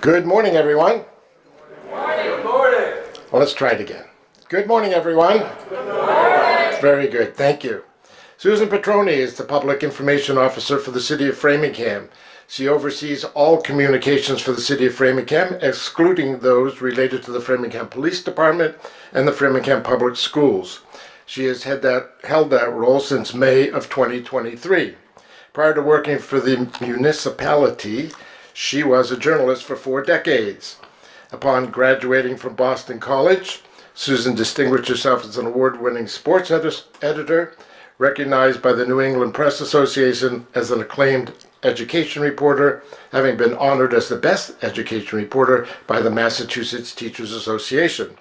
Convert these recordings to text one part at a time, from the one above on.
Good morning, everyone. Good morning. Good morning. Well, let's try it again. Good morning, everyone. Good morning. Very good. Thank you. Susan Petroni is the Public Information Officer for the City of Framingham. She oversees all communications for the City of Framingham, excluding those related to the Framingham Police Department and the Framingham Public Schools. She has held that role since May of 2023. Prior to working for the municipality, she was a journalist for 4 decades. Upon graduating from Boston College, Susan distinguished herself as an award-winning sports editor, recognized by the New England Press Association as an acclaimed education reporter, having been honored as the best education reporter by the Massachusetts Teachers Association.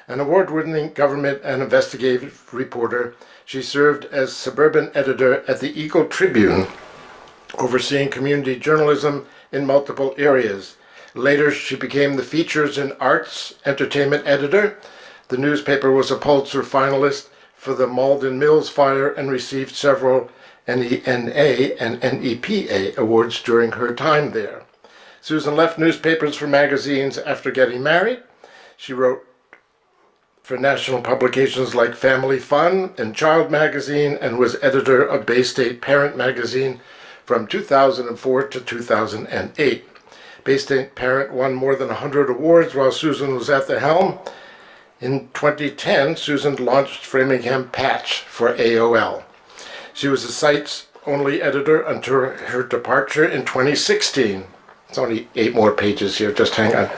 An award-winning government and investigative reporter, she served as suburban editor at the Eagle Tribune, overseeing community journalism in multiple areas. Later, she became the features and arts entertainment editor. The newspaper was a Pulitzer finalist for the Malden Mills fire and received several NENA and NEPA awards during her time there. Susan left newspapers for magazines after getting married. She wrote for national publications like Family Fun and Child Magazine and was editor of Bay State Parent Magazine from 2004 to 2008. Bay State Parent won more than 100 awards while Susan was at the helm. In 2010, Susan launched Framingham Patch for AOL. She was the site's only editor until her departure in 2016. It's only 8 more pages here, just hang on.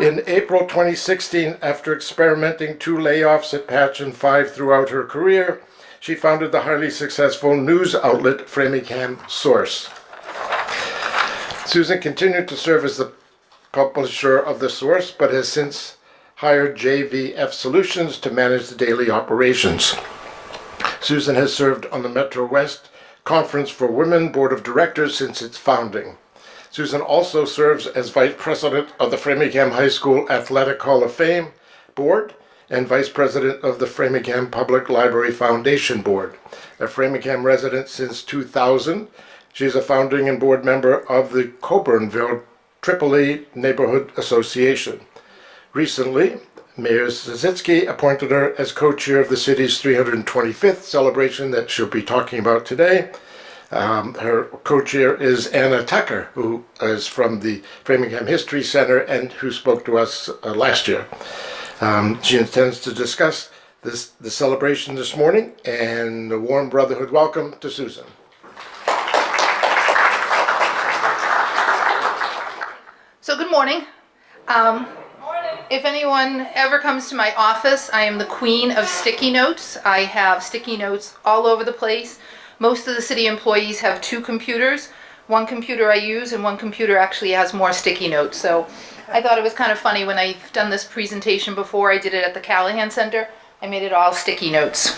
In April 2016, after experimenting 2 layoffs at Patch and 5 throughout her career, she founded the highly successful news outlet Framingham Source. Susan continued to serve as the publisher of the Source, but has since hired JVF Solutions to manage the daily operations. Susan has served on the Metro West Conference for Women Board of Directors since its founding. Susan also serves as Vice President of the Framingham High School Athletic Hall of Fame Board and Vice President of the Framingham Public Library Foundation Board. A Framingham resident since 2000, she is a founding and board member of the Coburnville Tripoli Neighborhood Association. Recently, Mayor Zizitsky appointed her as co-chair of the city's 325th celebration that she'll be talking about today. Her co-chair is Anna Tucker, who is from the Framingham History Center and who spoke to us last year. She intends to discuss the celebration this morning, and a warm Brotherhood welcome to Susan. So good morning. If anyone ever comes to my office, I am the queen of sticky notes. I have sticky notes all over the place. Most of the city employees have 2 computers. One computer I use and one computer actually has more sticky notes. So I thought it was kind of funny when I've done this presentation before. I did it at the Callahan Center. I made it all sticky notes.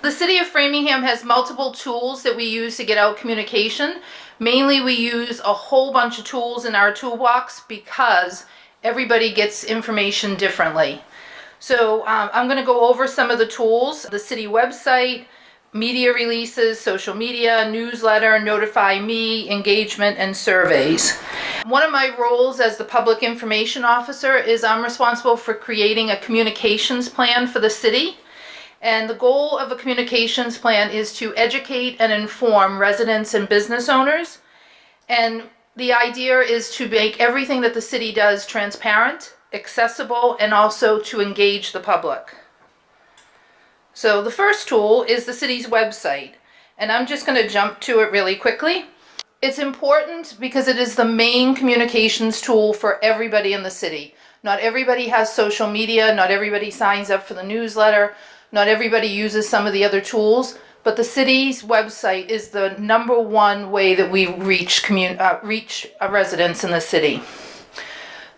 The City of Framingham has multiple tools that we use to get out communication. Mainly we use a whole bunch of tools in our toolbox because everybody gets information differently. So I'm going to go over some of the tools. The city website, media releases, social media, newsletter, notify me, engagement, and surveys. One of my roles as the public information officer is I'm responsible for creating a communications plan for the city. And the goal of a communications plan is to educate and inform residents and business owners. And the idea is to make everything that the city does transparent, accessible, and also to engage the public. So the first tool is the city's website, and I'm just going to jump to it really quickly. It's important because it is the main communications tool for everybody in the city. Not everybody has social media, not everybody signs up for the newsletter, not everybody uses some of the other tools, but the city's website is the #1 way that we reach residents in the city.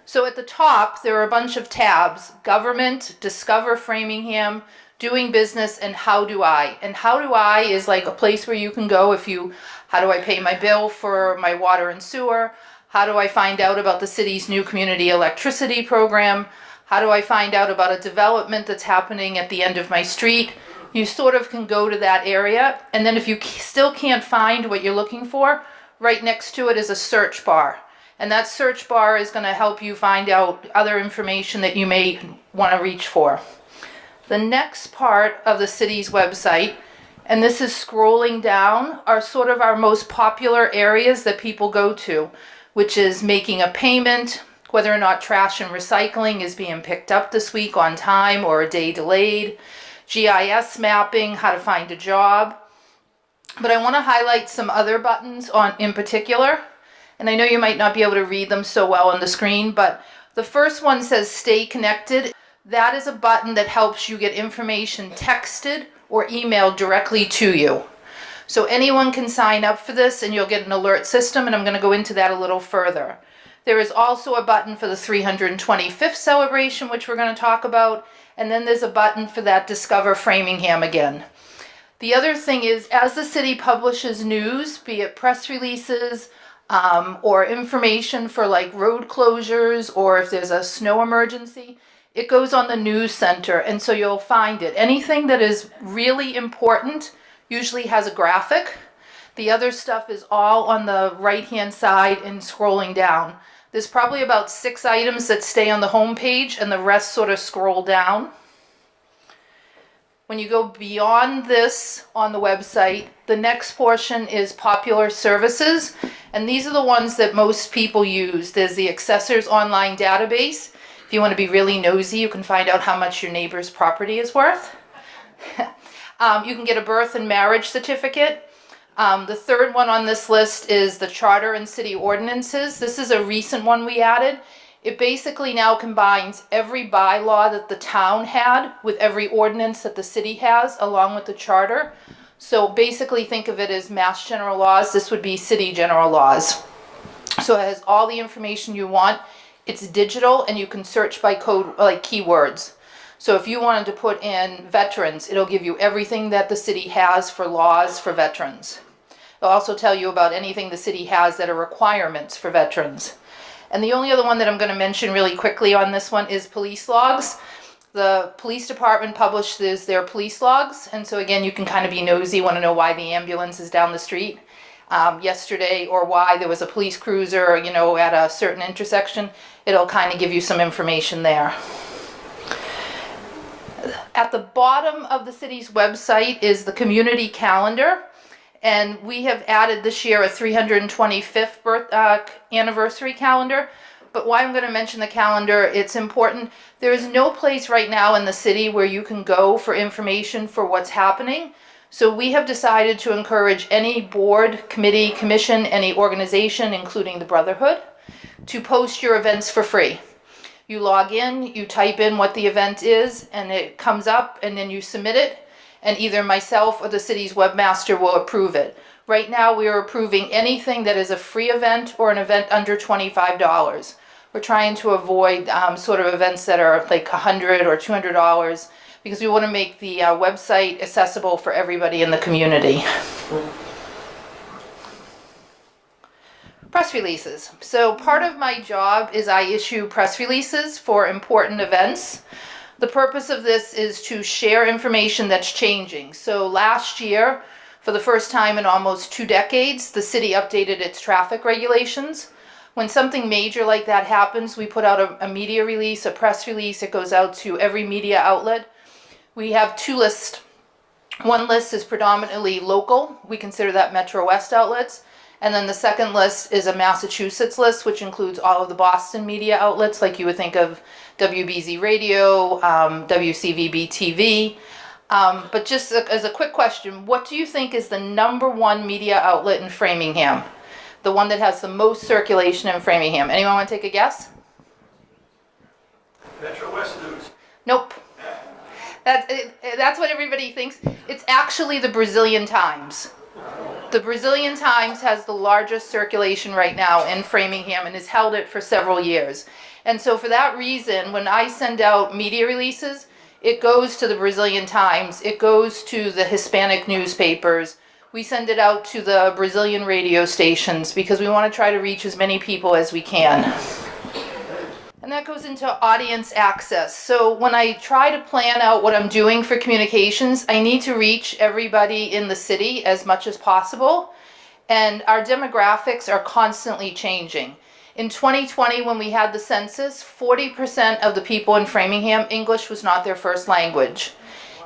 So at the top, there are a bunch of tabs: Government, Discover Framingham, Doing Business, and How Do I? And How Do I is like a place where you can go if you, how do I pay my bill for my water and sewer? How do I find out about the city's new community electricity program? How do I find out about a development that's happening at the end of my street? You sort of can go to that area, and then if you still can't find what you're looking for, right next to it is a search bar. And that search bar is going to help you find out other information that you may want to reach for. The next part of the city's website, and this is scrolling down, are sort of our most popular areas that people go to, which is making a payment, whether or not trash and recycling is being picked up this week on time or a day delayed, GIS mapping, how to find a job. But I want to highlight some other buttons in particular. And I know you might not be able to read them so well on the screen, but the first one says Stay Connected. That is a button that helps you get information texted or emailed directly to you. So anyone can sign up for this and you'll get an alert system, and I'm going to go into that a little further. There is also a button for the 325th celebration, which we're going to talk about, and then there's a button for that Discover Framingham again. The other thing is, as the city publishes news, be it press releases, or information for like road closures, or if there's a snow emergency, it goes on the news center, and so you'll find it. Anything that is really important usually has a graphic. The other stuff is all on the right-hand side and scrolling down. There's probably about 6 items that stay on the home page, and the rest sort of scroll down. When you go beyond this on the website, the next portion is popular services, and these are the ones that most people use. There's the Assessor's Online Database. If you want to be really nosy, you can find out how much your neighbor's property is worth. You can get a birth and marriage certificate. The third one on this list is the Charter and City Ordinances. This is a recent one we added. It basically now combines every bylaw that the town had with every ordinance that the city has, along with the charter. So basically think of it as Mass General Laws. This would be City General Laws. So it has all the information you want. It's digital, and you can search by code, like keywords. So if you wanted to put in veterans, it'll give you everything that the city has for laws for veterans. It'll also tell you about anything the city has that are requirements for veterans. And the only other one that I'm going to mention really quickly on this one is police logs. The police department publishes their police logs, and so again, you can kind of be nosy, want to know why the ambulance is down the street yesterday, or why there was a police cruiser, at a certain intersection. It'll kind of give you some information there. At the bottom of the city's website is the community calendar, and we have added this year a 325th anniversary calendar. But why I'm going to mention the calendar, it's important. There is no place right now in the city where you can go for information for what's happening. So we have decided to encourage any board, committee, commission, any organization, including the Brotherhood, to post your events for free. You log in, you type in what the event is, and it comes up, and then you submit it, and either myself or the city's webmaster will approve it. Right now we are approving anything that is a free event or an event under $25. We're trying to avoid sort of events that are like $100 or $200, because we want to make the website accessible for everybody in the community. Press releases. So part of my job is I issue press releases for important events. The purpose of this is to share information that's changing. So last year, for the first time in almost 2 decades, the city updated its traffic regulations. When something major like that happens, we put out a media release, a press release. It goes out to every media outlet. We have 2 lists. One list is predominantly local. We consider that Metro West outlets. And then the second list is a Massachusetts list, which includes all of the Boston media outlets, like you would think of WBZ Radio, WCVB TV. But just as a quick question, what do you think is the #1 media outlet in Framingham? The one that has the most circulation in Framingham. Anyone want to take a guess? Metro West News. Nope. That's what everybody thinks. It's actually the Brazilian Times. The Brazilian Times has the largest circulation right now in Framingham and has held it for several years. And so for that reason, when I send out media releases, it goes to the Brazilian Times, it goes to the Hispanic newspapers, we send it out to the Brazilian radio stations, because we want to try to reach as many people as we can. And that goes into audience access. So when I try to plan out what I'm doing for communications, I need to reach everybody in the city as much as possible. And our demographics are constantly changing. In 2020, when we had the census, 40% of the people in Framingham, English was not their first language.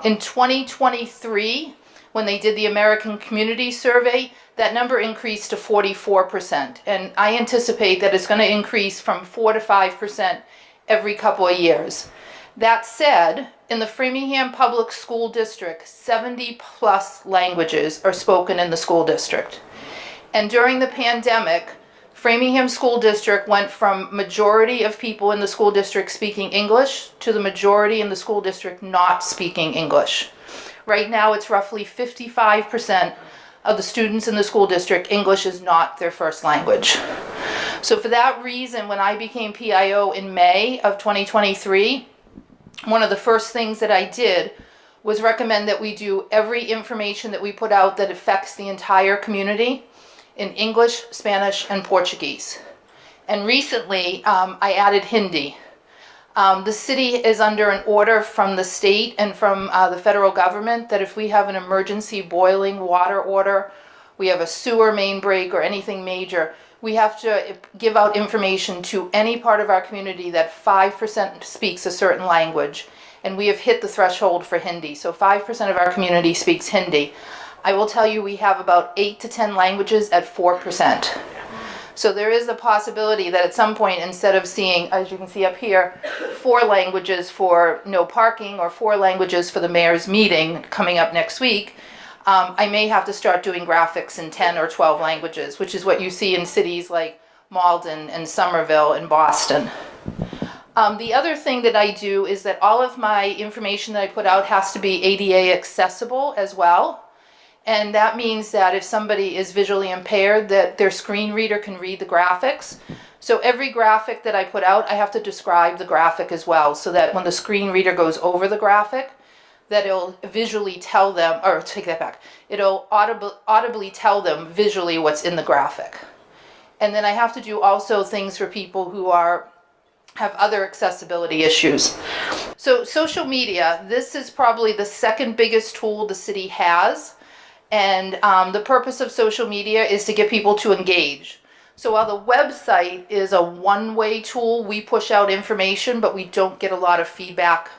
In 2023, when they did the American Community Survey, that number increased to 44%. And I anticipate that it's going to increase from 4 to 5% every couple of years. That said, in the Framingham Public School District, 70 plus languages are spoken in the school district. And during the pandemic, Framingham School District went from majority of people in the school district speaking English to the majority in the school district not speaking English. Right now, it's roughly 55% of the students in the school district, English is not their first language. So for that reason, when I became PIO in May of 2023, one of the first things that I did was recommend that we do every information that we put out that affects the entire community in English, Spanish, and Portuguese. And recently, I added Hindi. The city is under an order from the state and from the federal government that if we have an emergency boiling water order, we have a sewer main break or anything major, we have to give out information to any part of our community that 5% speaks a certain language. And we have hit the threshold for Hindi. So 5% of our community speaks Hindi. I will tell you we have about 8 to 10 languages at 4%. So there is a possibility that at some point, instead of seeing, as you can see up here, 4 languages for no parking or 4 languages for the mayor's meeting coming up next week, I may have to start doing graphics in 10 or 12 languages, which is what you see in cities like Malden and Somerville and Boston. The other thing that I do is that all of my information that I put out has to be ADA accessible as well. And that means that if somebody is visually impaired, that their screen reader can read the graphics. So every graphic that I put out, I have to describe the graphic as well, so that when the screen reader goes over the graphic, that it'll visually tell them, or take that back, it'll audibly tell them visually what's in the graphic. And then I have to do also things for people who have other accessibility issues. So social media, this is probably the second biggest tool the city has. And the purpose of social media is to get people to engage. So while the website is a one-way tool, we push out information, but we don't get a lot of feedback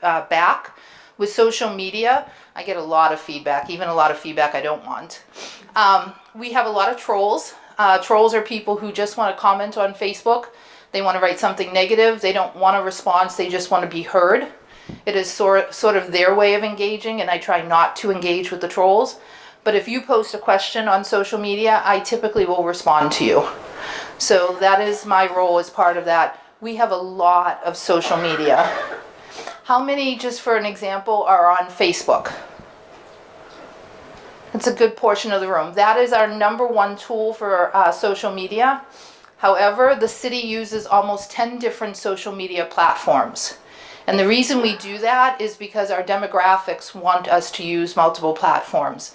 back. With social media, I get a lot of feedback, even a lot of feedback I don't want. We have a lot of trolls. Trolls are people who just want to comment on Facebook. They want to write something negative. They don't want a response. They just want to be heard. It is sort of their way of engaging, and I try not to engage with the trolls. But if you post a question on social media, I typically will respond to you. So that is my role as part of that. We have a lot of social media. How many, just for an example, are on Facebook? It's a good portion of the room. That is our #1 tool for social media. However, the city uses almost 10 different social media platforms. And the reason we do that is because our demographics want us to use multiple platforms.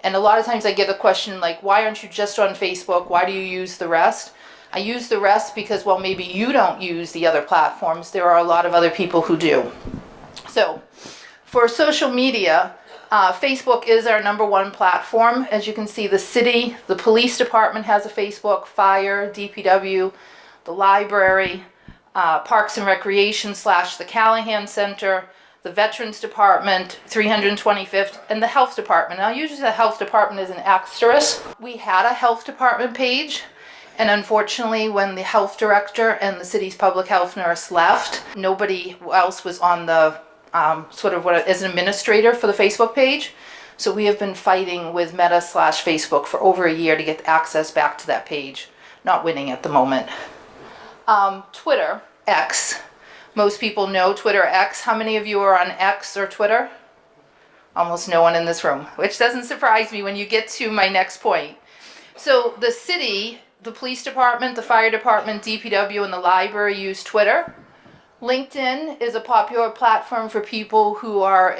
And a lot of times I get a question like, why aren't you just on Facebook? Why do you use the rest? I use the rest because, well, maybe you don't use the other platforms. There are a lot of other people who do. So for social media, Facebook is our #1 platform. As you can see, the city, the police department has a Facebook, fire, DPW, the library, Parks and Recreation / the Callahan Center, the Veterans Department, 325th, and the Health Department. Now, usually the Health Department is an asterisk. We had a Health Department page, and unfortunately, when the health director and the city's public health nurse left, nobody else was on the as an administrator for the Facebook page. So we have been fighting with Meta / Facebook for over a year to get access back to that page. Not winning at the moment. Twitter, X. Most people know Twitter, X. How many of you are on X or Twitter? Almost no one in this room, which doesn't surprise me when you get to my next point. So the city, the police department, the fire department, DPW, and the library use Twitter. LinkedIn is a popular platform for people who are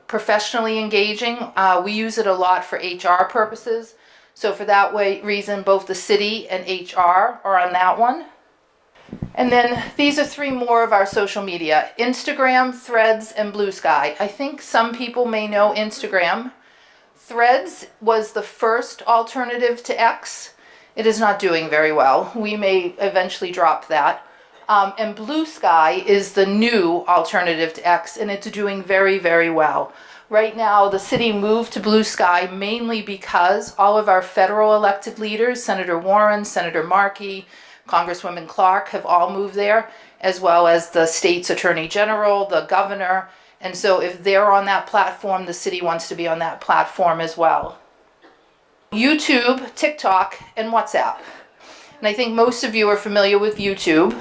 professionally engaging. We use it a lot for HR purposes. So for that reason, both the city and HR are on that one. And then these are 3 more of our social media: Instagram, Threads, and Blue Sky. I think some people may know Instagram. Threads was the first alternative to X. It is not doing very well. We may eventually drop that. And Blue Sky is the new alternative to X, and it's doing very, very well. Right now, the city moved to Blue Sky mainly because all of our federal elected leaders, Senator Warren, Senator Markey, Congresswoman Clark, have all moved there, as well as the state's attorney general, the governor. And so if they're on that platform, the city wants to be on that platform as well. YouTube, TikTok, and WhatsApp. And I think most of you are familiar with YouTube,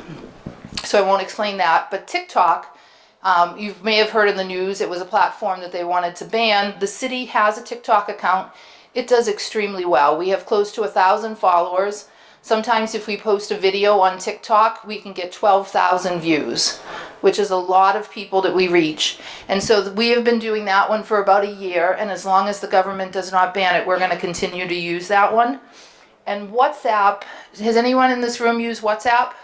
so I won't explain that. But TikTok, you may have heard in the news, it was a platform that they wanted to ban. The city has a TikTok account. It does extremely well. We have close to 1,000 followers. Sometimes if we post a video on TikTok, we can get 12,000 views, which is a lot of people that we reach. And so we have been doing that one for about a year, and as long as the government does not ban it, we're going to continue to use that one. And WhatsApp, has anyone in this room used WhatsApp?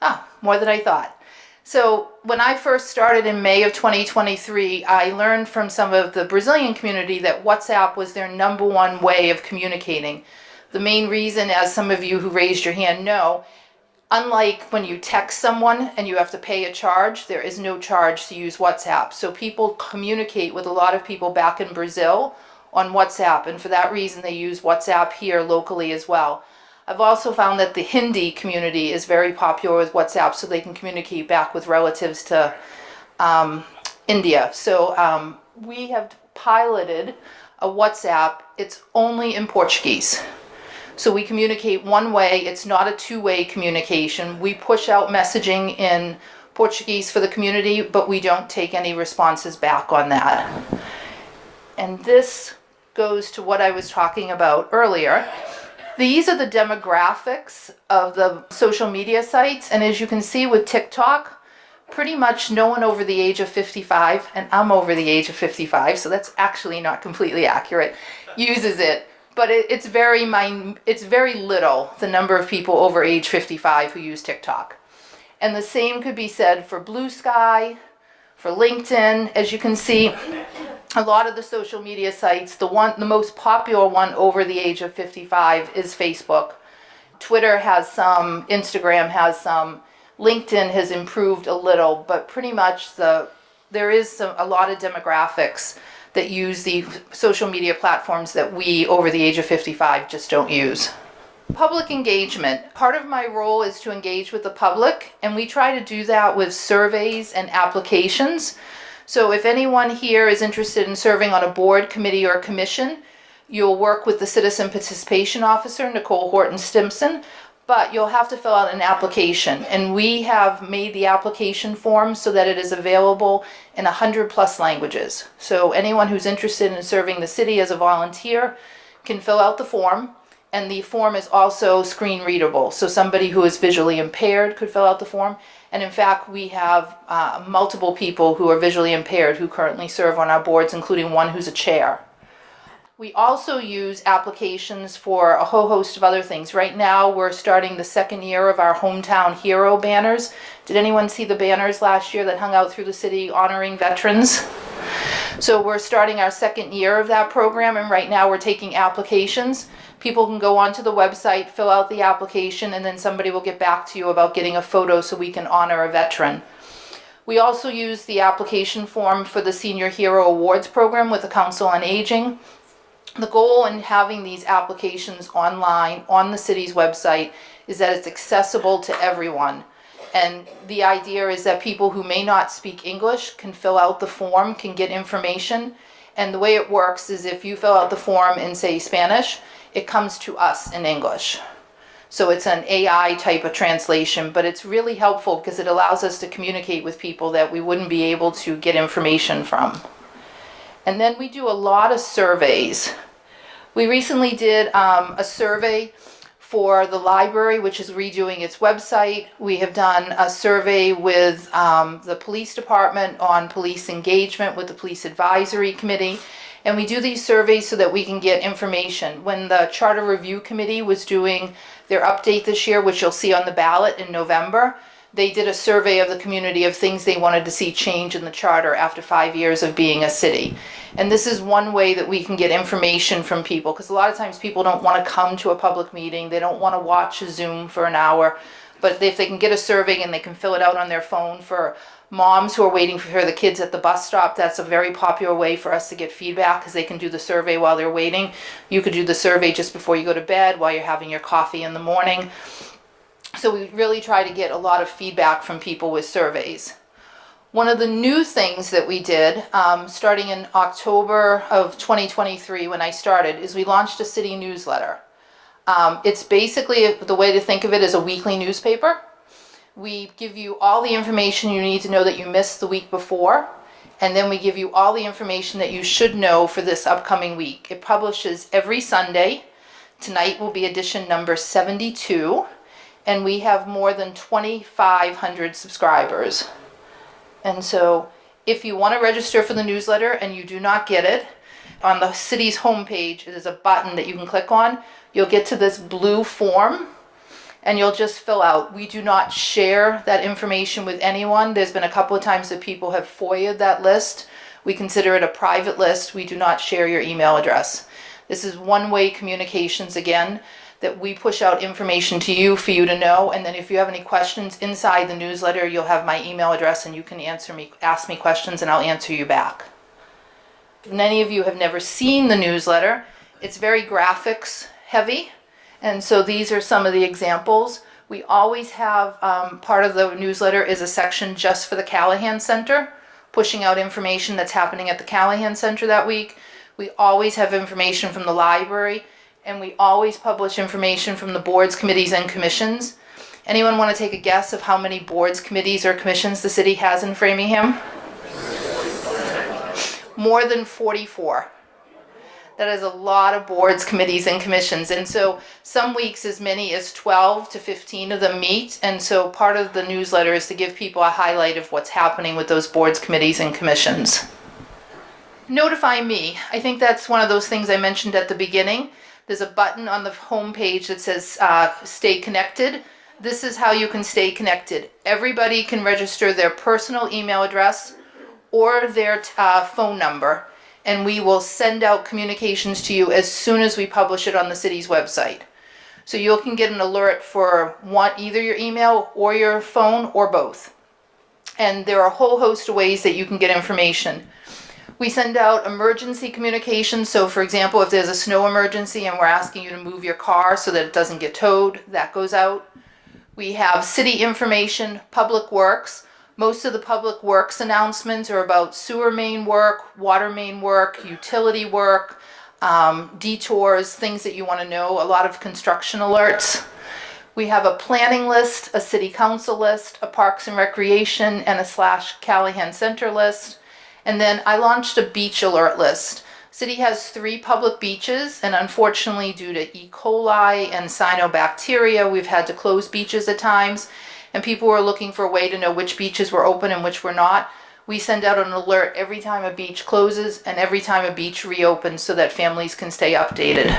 Ah, more than I thought. So when I first started in May of 2023, I learned from some of the Brazilian community that WhatsApp was their #1 way of communicating. The main reason, as some of you who raised your hand know, unlike when you text someone and you have to pay a charge, there is no charge to use WhatsApp. So people communicate with a lot of people back in Brazil on WhatsApp, and for that reason they use WhatsApp here locally as well. I've also found that the Hindi community is very popular with WhatsApp, so they can communicate back with relatives to India. So we have piloted a WhatsApp. It's only in Portuguese. So we communicate one way. It's not a two-way communication. We push out messaging in Portuguese for the community, but we don't take any responses back on that. And this goes to what I was talking about earlier. These are the demographics of the social media sites, and as you can see with TikTok, pretty much no one over the age of 55, and I'm over the age of 55, so that's actually not completely accurate, uses it. But it's very little, the number of people over age 55 who use TikTok. And the same could be said for Blue Sky, for LinkedIn. As you can see, a lot of the social media sites, the most popular one over the age of 55 is Facebook. Twitter has some, Instagram has some, LinkedIn has improved a little, but pretty much there is a lot of demographics that use the social media platforms that we over the age of 55 just don't use. Public engagement. Part of my role is to engage with the public, and we try to do that with surveys and applications. So if anyone here is interested in serving on a board, committee, or commission, you'll work with the Citizen Participation Officer, Nicole Horton-Stimson, but you'll have to fill out an application. And we have made the application form so that it is available in 100+ languages. So anyone who's interested in serving the city as a volunteer can fill out the form. And the form is also screen readable. So somebody who is visually impaired could fill out the form. And in fact, we have multiple people who are visually impaired who currently serve on our boards, including one who's a chair. We also use applications for a whole host of other things. Right now, we're starting the 2nd year of our Hometown Hero banners. Did anyone see the banners last year that hung out through the city honoring veterans? So we're starting our 2nd year of that program, and right now we're taking applications. People can go onto the website, fill out the application, and then somebody will get back to you about getting a photo so we can honor a veteran. We also use the application form for the Senior Hero Awards program with the Council on Aging. The goal in having these applications online on the city's website is that it's accessible to everyone. And the idea is that people who may not speak English can fill out the form, can get information. And the way it works is if you fill out the form in, say, Spanish, it comes to us in English. So it's an AI type of translation, but it's really helpful because it allows us to communicate with people that we wouldn't be able to get information from. And then we do a lot of surveys. We recently did a survey for the library, which is redoing its website. We have done a survey with the police department on police engagement with the Police Advisory Committee. And we do these surveys so that we can get information. When the Charter Review Committee was doing their update this year, which you'll see on the ballot in November, they did a survey of the community of things they wanted to see change in the charter after 5 years of being a city. And this is one way that we can get information from people, because a lot of times people don't want to come to a public meeting. They don't want to watch a Zoom for an hour. But if they can get a survey and they can fill it out on their phone for moms who are waiting for the kids at the bus stop, that's a very popular way for us to get feedback, because they can do the survey while they're waiting. You could do the survey just before you go to bed, while you're having your coffee in the morning. So we really try to get a lot of feedback from people with surveys. One of the new things that we did, starting in October of 2023 when I started, is we launched a city newsletter. It's basically, the way to think of it, is a weekly newspaper. We give you all the information you need to know that you missed the week before, and then we give you all the information that you should know for this upcoming week. It publishes every Sunday. Tonight will be edition number 72, and we have more than 2,500 subscribers. And so if you want to register for the newsletter and you do not get it, on the city's homepage, there's a button that you can click on. You'll get to this blue form, and you'll just fill out. We do not share that information with anyone. There's been a couple of times that people have FOIA'd that list. We consider it a private list. We do not share your email address. This is one-way communications, again, that we push out information to you for you to know. And then if you have any questions inside the newsletter, you'll have my email address and you can ask me questions and I'll answer you back. Many of you have never seen the newsletter. It's very graphics heavy. And so these are some of the examples. We always have, part of the newsletter is a section just for the Callahan Center, pushing out information that's happening at the Callahan Center that week. We always have information from the library, and we always publish information from the boards, committees, and commissions. Anyone want to take a guess of how many boards, committees, or commissions the city has in Framingham? More than 44. That is a lot of boards, committees, and commissions. And so some weeks as many as 12 to 15 of them meet. And so part of the newsletter is to give people a highlight of what's happening with those boards, committees, and commissions. Notify me. I think that's one of those things I mentioned at the beginning. There's a button on the home page that says stay connected. This is how you can stay connected. Everybody can register their personal email address or their phone number, and we will send out communications to you as soon as we publish it on the city's website. So you can get an alert for either your email or your phone or both. And there are a whole host of ways that you can get information. We send out emergency communications. So for example, if there's a snow emergency and we're asking you to move your car so that it doesn't get towed, that goes out. We have city information, public works. Most of the public works announcements are about sewer main work, water main work, utility work, detours, things that you want to know, a lot of construction alerts. We have a planning list, a city council list, a parks and recreation, and a / Callahan Center list. And then I launched a beach alert list. City has 3 public beaches, and unfortunately due to E. coli and cyanobacteria, we've had to close beaches at times. And people were looking for a way to know which beaches were open and which were not. We send out an alert every time a beach closes and every time a beach reopens so that families can stay updated.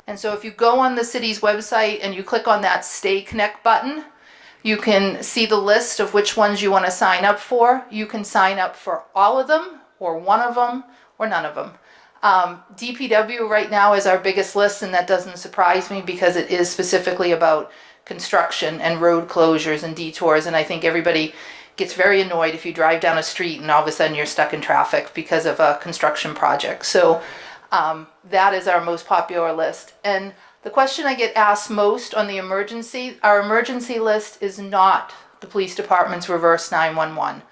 And so if you go on the city's website and you click on that Stay Connect button, you can see the list of which ones you want to sign up for. You can sign up for all of them, or one of them, or none of them. DPW right now is our biggest list, and that doesn't surprise me because it is specifically about construction and road closures and detours, and I think everybody gets very annoyed if you drive down a street and all of a sudden you're stuck in traffic because of a construction project. So that is our most popular list. And the question I get asked most on the emergency, our emergency list is not the police department's reverse 911.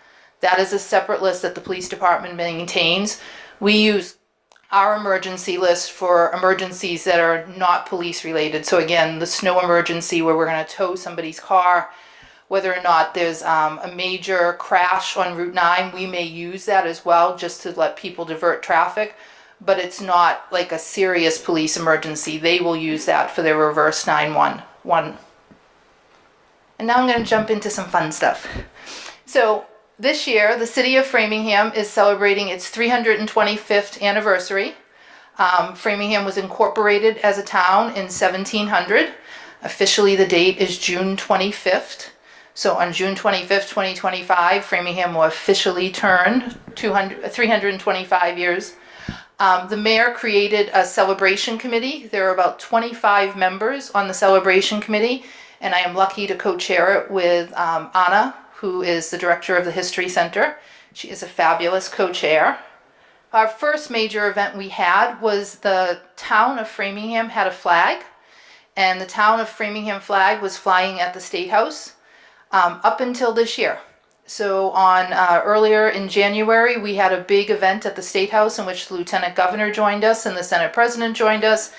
That is a separate list that the police department maintains. We use our emergency list for emergencies that are not police related. So again, the snow emergency where we're going to tow somebody's car, whether or not there's a major crash on Route 9, we may use that as well just to let people divert traffic, but it's not like a serious police emergency. They will use that for their reverse 911. And now I'm going to jump into some fun stuff. So this year, the City of Framingham is celebrating its 325th anniversary. Framingham was incorporated as a town in 1700. Officially, the date is June 25th. So on June 25th, 2025, Framingham will officially turn 325 years. The mayor created a celebration committee. There are about 25 members on the celebration committee, and I am lucky to co-chair it with Anna, who is the director of the History Center. She is a fabulous co-chair. Our first major event we had was the town of Framingham had a flag, and the town of Framingham flag was flying at the State House up until this year. So on earlier in January, we had a big event at the State House in which the Lieutenant Governor joined us and the Senate President joined us,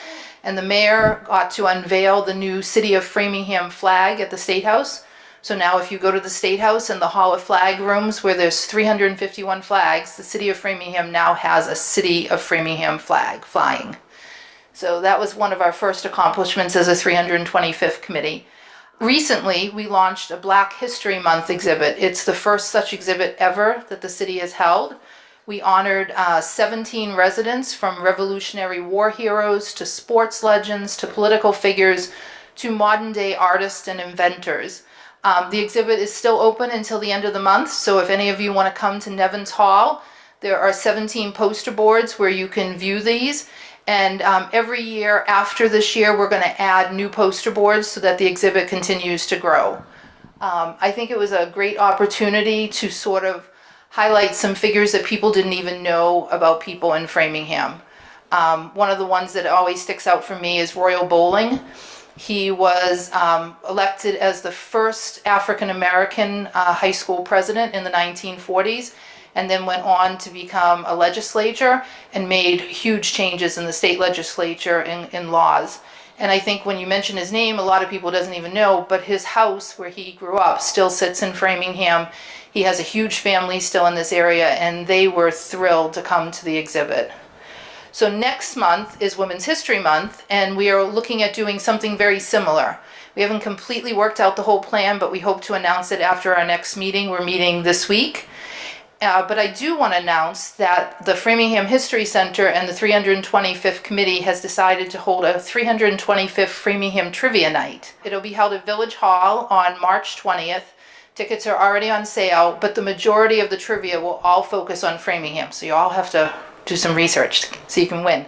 and the mayor got to unveil the new City of Framingham flag at the State House. So now if you go to the State House and the Hall of Flag rooms where there's 351 flags, the City of Framingham now has a City of Framingham flag flying. So that was one of our first accomplishments as a 325th committee. Recently, we launched a Black History Month exhibit. It's the first such exhibit ever that the city has held. We honored 17 residents, from Revolutionary War heroes to sports legends to political figures to modern-day artists and inventors. The exhibit is still open until the end of the month, so if any of you want to come to Nevins Hall, there are 17 poster boards where you can view these. And every year after this year, we're going to add new poster boards so that the exhibit continues to grow. I think it was a great opportunity to sort of highlight some figures that people didn't even know about people in Framingham. One of the ones that always sticks out for me is Royal Bowling. He was elected as the first African-American high school president in the 1940s, and then went on to become a legislator and made huge changes in the state legislature in laws. And I think when you mention his name, a lot of people doesn't even know, but his house where he grew up still sits in Framingham. He has a huge family still in this area, and they were thrilled to come to the exhibit. So next month is Women's History Month, and we are looking at doing something very similar. We haven't completely worked out the whole plan, but we hope to announce it after our next meeting. We're meeting this week. But I do want to announce that the Framingham History Center and the 325th Committee has decided to hold a 325th Framingham Trivia Night. It'll be held at Village Hall on March 20th. Tickets are already on sale, but the majority of the trivia will all focus on Framingham, so you all have to do some research so you can win.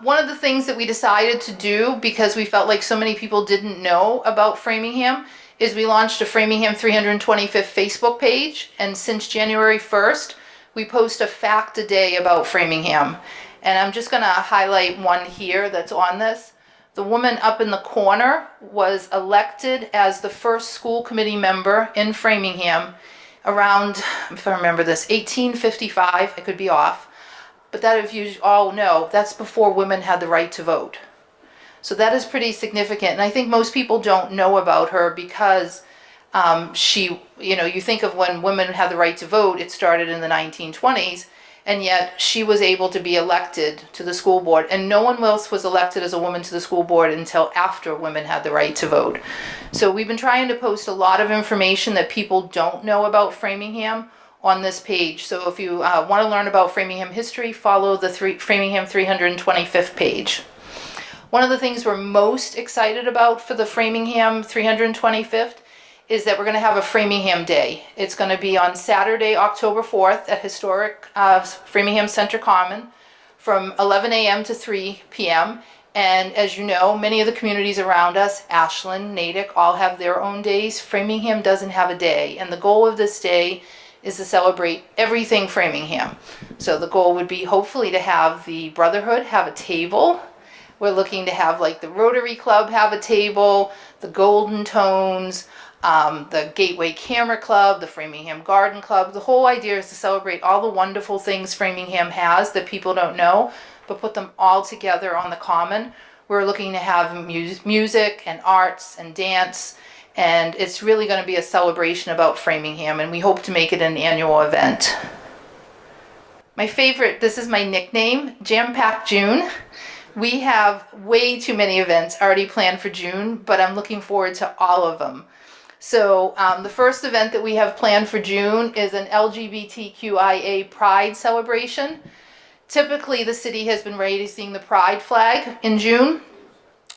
One of the things that we decided to do, because we felt like so many people didn't know about Framingham, is we launched a Framingham 325th Facebook page, and since January 1st, we post a fact a day about Framingham. And I'm just going to highlight one here that's on this. The woman up in the corner was elected as the first school committee member in Framingham around, if I remember this, 1855. I could be off. But that, if you all know, that's before women had the right to vote. So that is pretty significant, and I think most people don't know about her because she, you think of when women had the right to vote, it started in the 1920s, and yet she was able to be elected to the school board, and no one else was elected as a woman to the school board until after women had the right to vote. So we've been trying to post a lot of information that people don't know about Framingham on this page. So if you want to learn about Framingham history, follow the Framingham 325th page. One of the things we're most excited about for the Framingham 325th is that we're going to have a Framingham Day. It's going to be on Saturday, October 4th at historic Framingham Center Common from 11 a.m. to 3 p.m. And as you know, many of the communities around us, Ashland, Natick, all have their own days. Framingham doesn't have a day. And the goal of this day is to celebrate everything Framingham. So the goal would be hopefully to have the Brotherhood have a table. We're looking to have like the Rotary Club have a table, the Golden Tones, the Gateway Camera Club, the Framingham Garden Club. The whole idea is to celebrate all the wonderful things Framingham has that people don't know, but put them all together on the common. We're looking to have music and arts and dance, and it's really going to be a celebration about Framingham, and we hope to make it an annual event. My favorite, this is my nickname, Jam Packed June. We have way too many events already planned for June, but I'm looking forward to all of them. So the first event that we have planned for June is an LGBTQIA Pride celebration. Typically, the city has been raising the Pride flag in June.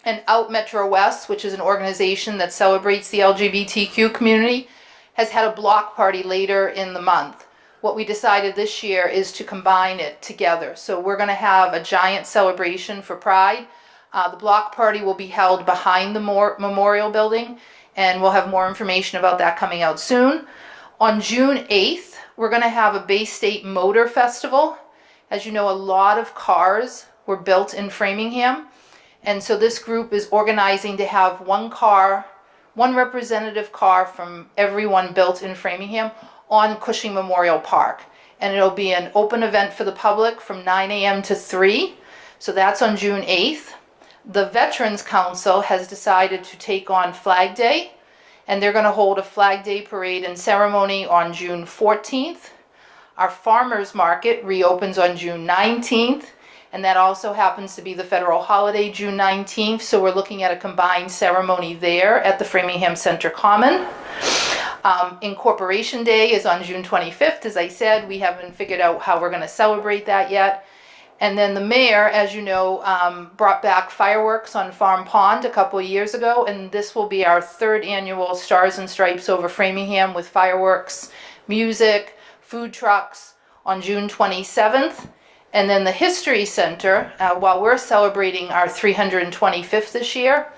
And Out Metro West, which is an organization that celebrates the LGBTQ community, has had a block party later in the month. What we decided this year is to combine it together. So we're going to have a giant celebration for Pride. The block party will be held behind the memorial building, and we'll have more information about that coming out soon. On June 8th, we're going to have a Bay State Motor Festival. As you know, a lot of cars were built in Framingham, and so this group is organizing to have one representative car from everyone built in Framingham on Cushing Memorial Park. And it'll be an open event for the public from 9 a.m. to 3. So that's on June 8th. The Veterans Council has decided to take on Flag Day, and they're going to hold a Flag Day parade and ceremony on June 14th. Our Farmers Market reopens on June 19th, and that also happens to be the federal holiday, June 19th. So we're looking at a combined ceremony there at the Framingham Center Common. Incorporation Day is on June 25th. As I said, we haven't figured out how we're going to celebrate that yet. And then the mayor, as you know, brought back fireworks on Farm Pond a couple of years ago, and this will be our 3rd annual Stars and Stripes over Framingham with fireworks, music, food trucks on June 27th. And then the History Center, while we're celebrating our 325th this year,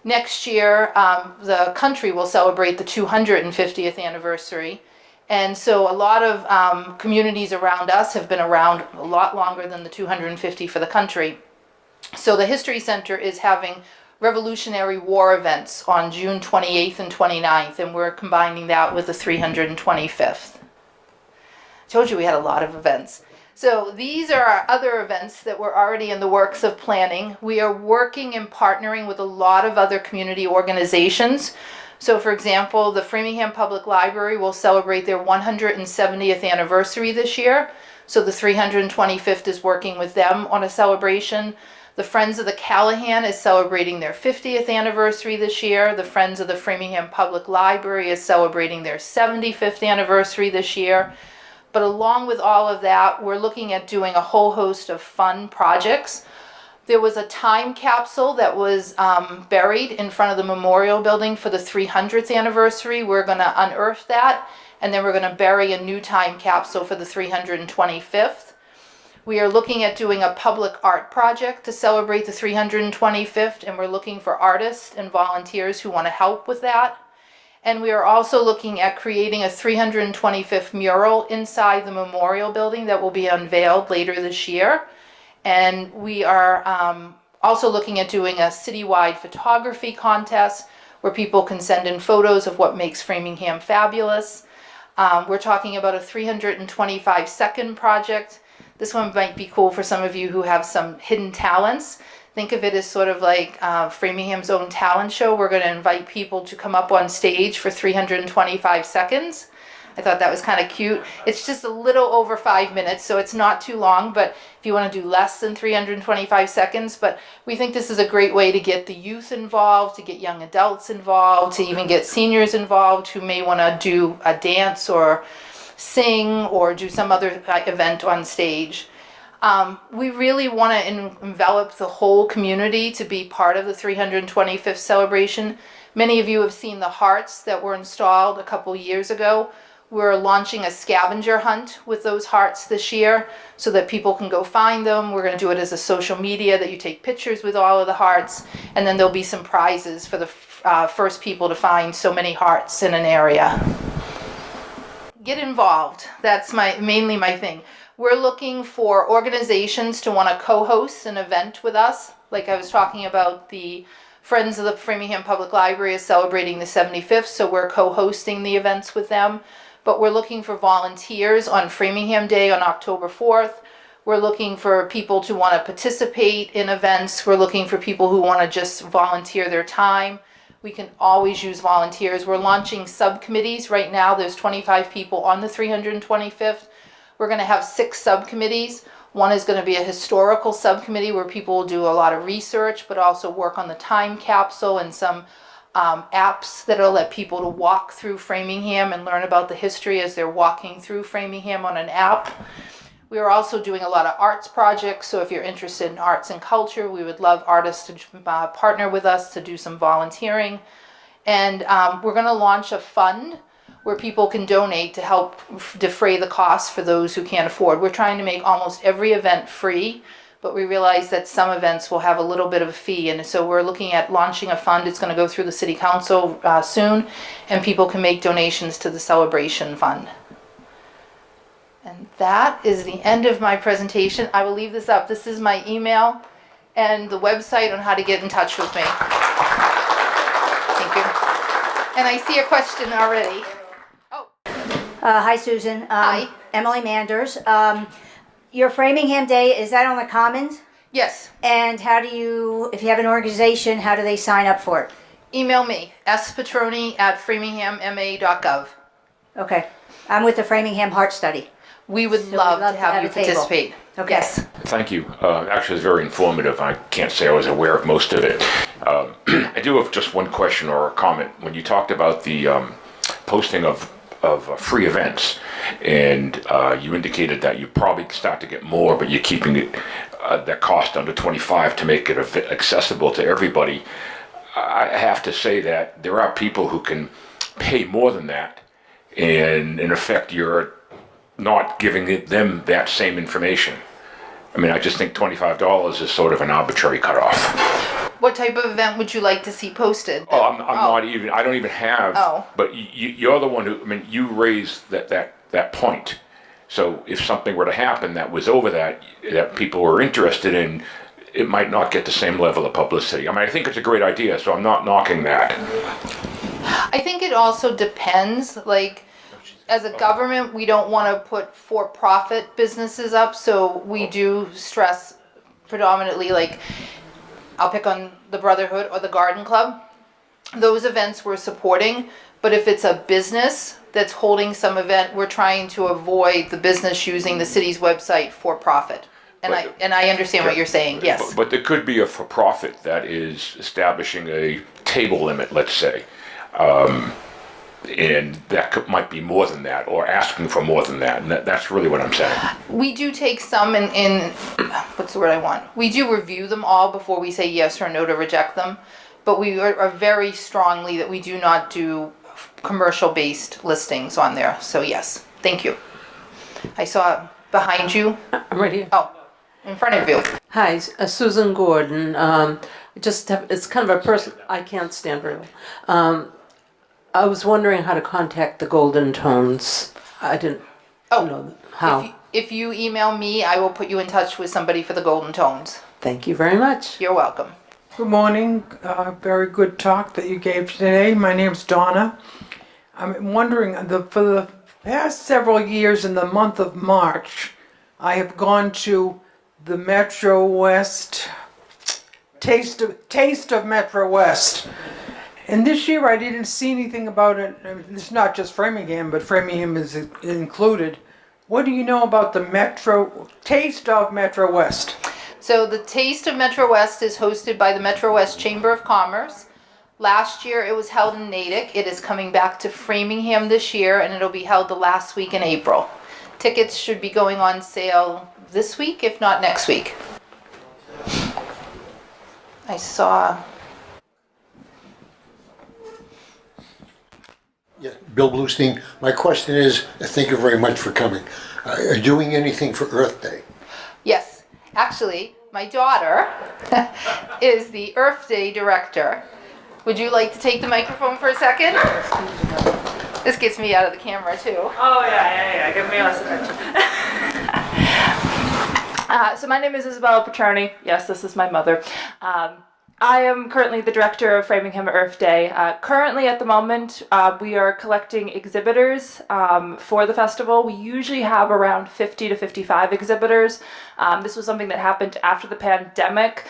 next year the country will celebrate the 250th anniversary. And so a lot of communities around us have been around a lot longer than the 250 for the country. So the History Center is having Revolutionary War events on June 28th and 29th, and we're combining that with the 325th. I told you we had a lot of events. So these are our other events that we're already in the works of planning. We are working and partnering with a lot of other community organizations. So for example, the Framingham Public Library will celebrate their 170th anniversary this year. So the 325th is working with them on a celebration. The Friends of the Callahan is celebrating their 50th anniversary this year. The Friends of the Framingham Public Library is celebrating their 75th anniversary this year. But along with all of that, we're looking at doing a whole host of fun projects. There was a time capsule that was buried in front of the memorial building for the 300th anniversary. We're going to unearth that, and then we're going to bury a new time capsule for the 325th. We are looking at doing a public art project to celebrate the 325th, and we're looking for artists and volunteers who want to help with that. And we are also looking at creating a 325th mural inside the memorial building that will be unveiled later this year. And we are also looking at doing a citywide photography contest where people can send in photos of what makes Framingham fabulous. We're talking about a 325-second project. This one might be cool for some of you who have some hidden talents. Think of it as sort of like Framingham's own talent show. We're going to invite people to come up on stage for 325 seconds. I thought that was kind of cute. It's just a little over 5 minutes, so it's not too long, but if you want to do less than 325 seconds, but we think this is a great way to get the youth involved, to get young adults involved, to even get seniors involved who may want to do a dance or sing or do some other event on stage. We really want to envelop the whole community to be part of the 325th celebration. Many of you have seen the hearts that were installed a couple years ago. We're launching a scavenger hunt with those hearts this year so that people can go find them. We're going to do it as a social media that you take pictures with all of the hearts, and then there'll be some prizes for the first people to find so many hearts in an area. Get involved. That's mainly my thing. We're looking for organizations to want to co-host an event with us. Like I was talking about, the Friends of the Framingham Public Library is celebrating the 75th, so we're co-hosting the events with them. But we're looking for volunteers on Framingham Day on October 4th. We're looking for people to want to participate in events. We're looking for people who want to just volunteer their time. We can always use volunteers. We're launching subcommittees right now. There's 25 people on the 325th. We're going to have 6 subcommittees. One is going to be a historical subcommittee where people will do a lot of research, but also work on the time capsule and some apps that will let people to walk through Framingham and learn about the history as they're walking through Framingham on an app. We are also doing a lot of arts projects, so if you're interested in arts and culture, we would love artists to partner with us to do some volunteering. And we're going to launch a fund where people can donate to help defray the costs for those who can't afford. We're trying to make almost every event free, but we realize that some events will have a little bit of a fee, and so we're looking at launching a fund. It's going to go through the city council soon, and people can make donations to the celebration fund. And that is the end of my presentation. I will leave this up. This is my email and the website on how to get in touch with me. Thank you. And I see a question already. Hi, Susan. Hi. Emily Manders. Your Framingham Day, is that on the Commons? Yes. And how do you, if you have an organization, how do they sign up for it? Email me, spetroni@framinghamma.gov. Okay. I'm with the Framingham Heart Study. We would love to have you a table. participate. Okay. Yes. Thank you. Actually, it's very informative. I can't say I was aware of most of it. I do have just one question or a comment. When you talked about the posting of free events, and you indicated that you probably start to get more, but you're keeping it that cost under $25 to make it accessible to everybody. I have to say that there are people who can pay more than that, and in effect, you're not giving them that same information. I mean, I just think $25 is sort of an arbitrary cutoff. What type of event would you like to see posted? Oh, I'm not even, I don't even have, Oh. but you're the one who, I mean, you raised that point. So if something were to happen that was over that people were interested in, it might not get the same level of publicity. I mean, I think it's a great idea, so I'm not knocking that. I think it also depends. Like, as a government, we don't want to put for-profit businesses up, so we do stress predominantly, like, I'll pick on the Brotherhood or the Garden Club. Those events we're supporting, but if it's a business that's holding some event, we're trying to avoid the business using the city's website for profit. And I understand what you're saying, yes. But there could be a for-profit that is establishing a table limit, let's say. And that might be more than that, or asking for more than that. And that's really what I'm saying. We do take some in what's the word I want? We do review them all before we say yes or no to reject them. But we are very strongly that we do not do commercial-based listings on there. So yes, thank you. I saw behind you. I'm right here. Oh, in front of you. Hi, Susan Gordon. It's kind of a person, I can't stand very well. I was wondering how to contact the Golden Tones. I didn't know how. If you email me, I will put you in touch with somebody for the Golden Tones. Thank you very much. You're welcome. Good morning. Very good talk that you gave today. My name's Donna. I'm wondering, for the past several years in the month of March, I have gone to the Metro West, Taste of Metro West. And this year I didn't see anything about it. It's not just Framingham, but Framingham is included. What do you know about the Taste of Metro West? So the Taste of Metro West is hosted by the Metro West Chamber of Commerce. Last year it was held in Natick. It is coming back to Framingham this year, and it'll be held the last week in April. Tickets should be going on sale this week, if not next week. I saw... Yeah, Bill Bluestein. My question is, thank you very much for coming. Are you doing anything for Earth Day? Yes, actually, my daughter is the Earth Day director. Would you like to take the microphone for a second? This gets me out of the camera too. Oh, yeah. Give me less attention. So my name is Scully Petroni. Yes, this is my mother. I am currently the director of Framingham Earth Day. Currently, at the moment, we are collecting exhibitors for the festival. We usually have around 50 to 55 exhibitors. This was something that happened after the pandemic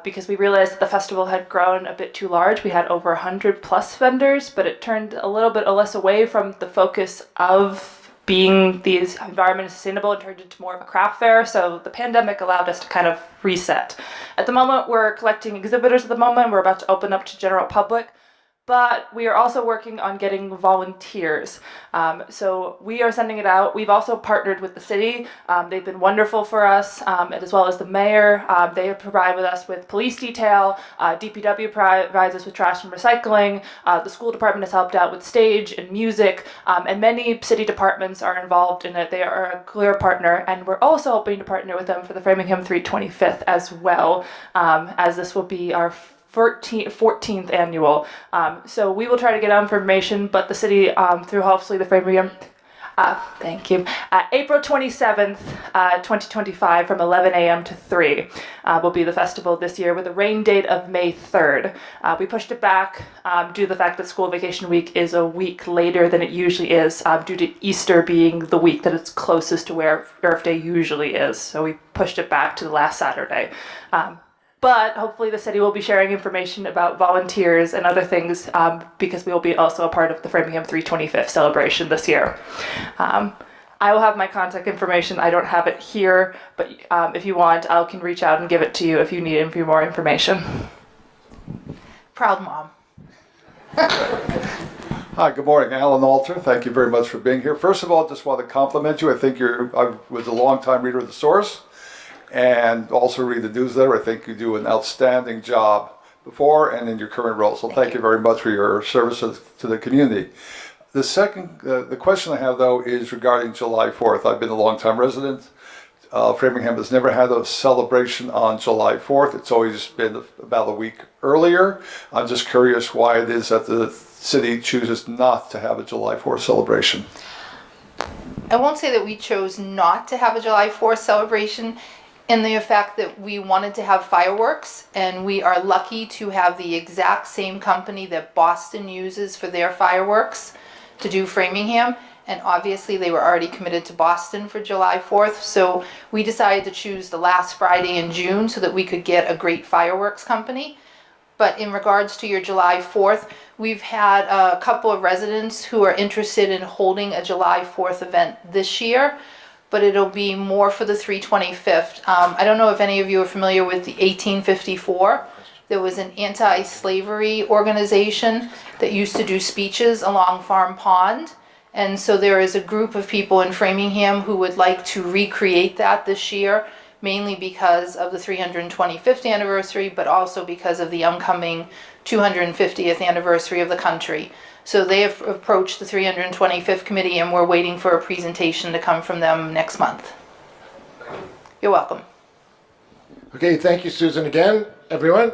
because we realized that the festival had grown a bit too large. We had over 100 plus vendors, but it turned a little bit less away from the focus of being these environment sustainable and turned into more of a craft fair. So the pandemic allowed us to kind of reset. At the moment, we're collecting exhibitors at the moment. We're about to open up to general public. but we are also working on getting volunteers. So we are sending it out. We've also partnered with the city. They've been wonderful for us, as well as the mayor. They provide us with police detail. DPW provides us with trash and recycling. The school department has helped out with stage and music, and many city departments are involved in it. They are a clear partner, and we're also hoping to partner with them for the Framingham 325th as well, as this will be our 14th annual. So we will try to get out information, but the city, through hopefully the Framingham, thank you, April 27th, 2025 from 11 a.m. to 3 will be the festival this year with a rain date of May 3rd. We pushed it back due to the fact that school vacation week is a week later than it usually is, due to Easter being the week that it's closest to where Earth Day usually is. So we pushed it back to the last Saturday. But hopefully the city will be sharing information about volunteers and other things, because we will be also a part of the Framingham 325th celebration this year. I will have my contact information. I don't have it here, but if you want, I can reach out and give it to you if you need more information. Proud mom. Hi, good morning. Alan Alter. Thank you very much for being here. First of all, just want to compliment you. I think I was a long-time reader of the Source, and also read the newsletter. I think you do an outstanding job before and in your current role. So thank you very much for your service to the community. The question I have, though, is regarding July 4th. I've been a long-time resident. Framingham has never had a celebration on July 4th. It's always been about a week earlier. I'm just curious why it is that the city chooses not to have a July 4th celebration. I won't say that we chose not to have a July 4th celebration, in the fact that we wanted to have fireworks, and we are lucky to have the exact same company that Boston uses for their fireworks to do Framingham, and obviously they were already committed to Boston for July 4th, so we decided to choose the last Friday in June so that we could get a great fireworks company. But in regards to your July 4th, we've had a couple of residents who are interested in holding a July 4th event this year, but it'll be more for the 325th. I don't know if any of you are familiar with the 1854. There was an anti-slavery organization that used to do speeches along Farm Pond. And so there is a group of people in Framingham who would like to recreate that this year, mainly because of the 325th anniversary, but also because of the upcoming 250th anniversary of the country. So they have approached the 325th committee, and we're waiting for a presentation to come from them next month. You're welcome. Okay, thank you, Susan, again, everyone.